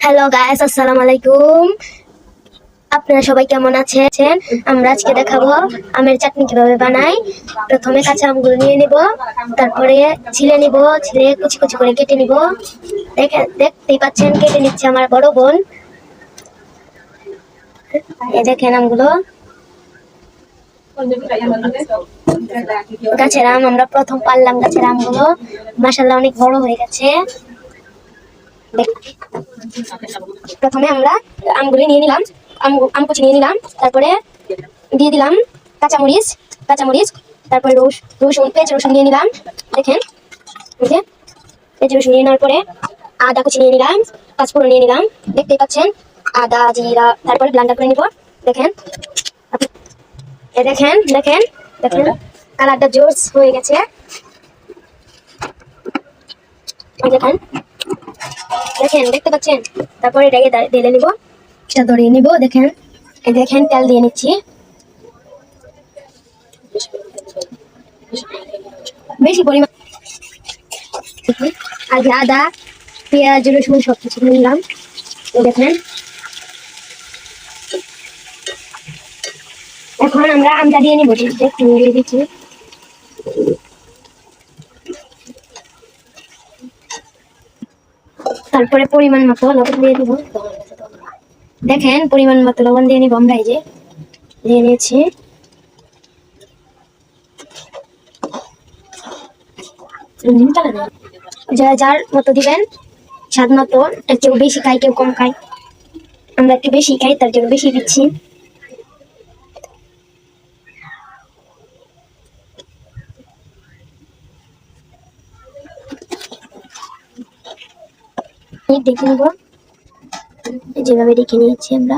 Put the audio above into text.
Hello guys, আসসালামু আলাইকুম। আপনারা সবাই কেমন আছেন? আমরা আজকে দেখাবো আমের চাটনি কিভাবে বানাই। প্রথমে কাঁচা আমগুলো নিয়ে নিব, তারপরে ছিলে নিব, ছিলে কুচি কুচি করে কেটে নিব। দেখতেই পাচ্ছেন, কেটে নিচ্ছে আমার বড় বোন। এই দেখেন আমগুলো, গাছের আম। আমরা প্রথম পারলাম গাছের আমগুলো, মাশাআল্লাহ অনেক বড় হয়ে গেছে। প্রথমে আমরা আমগুলি নিয়ে নিলাম, আম কুচি নিয়ে নিলাম, তারপরে দিয়ে দিলাম কাঁচামরিচ, তারপরে রসুন, পেঁয়াজ রসুন নিয়ে নিলাম। দেখেন, পেঁয়াজ রসুন নিয়ে নেওয়ার পরে আদা কুচি নিয়ে নিলাম, পাঁচফোড়ন নিয়ে নিলাম। দেখতেই পাচ্ছেন, আদা জিরা, তারপরে ব্লেন্ডার করে নিব। দেখেন, দেখেন দেখেন দেখেন কালারটা জোস হয়ে গেছে। দেখেন দেখেন দেখতে পাচ্ছেন। তারপরে এটাকে ঢেলে নিব, এটা ধরিয়ে নিব। দেখেন, এই দেখেন তেল দিয়ে নিচ্ছি বেশি পরিমাণ। আগে আদা পেঁয়াজ রসুন সব কিছু নিলাম। দেখেন, এখন আমরা আমটা দিয়ে নিব। একটু দিয়ে দিচ্ছি, তারপরে পরিমাণ মতো লবণ দিয়ে দিব। দেখেন, পরিমাণ মতো লবণ দিয়ে নিব। আমরা এই যে দিয়ে নিয়েছি। যার মতো দিবেন, স্বাদ মতো। কেউ বেশি খায়, কেউ কম খায়। আমরা একটু বেশি খাই, তার জন্য বেশি দিচ্ছি। দেখে নিব, যেভাবে দেখে নিয়েছি আমরা।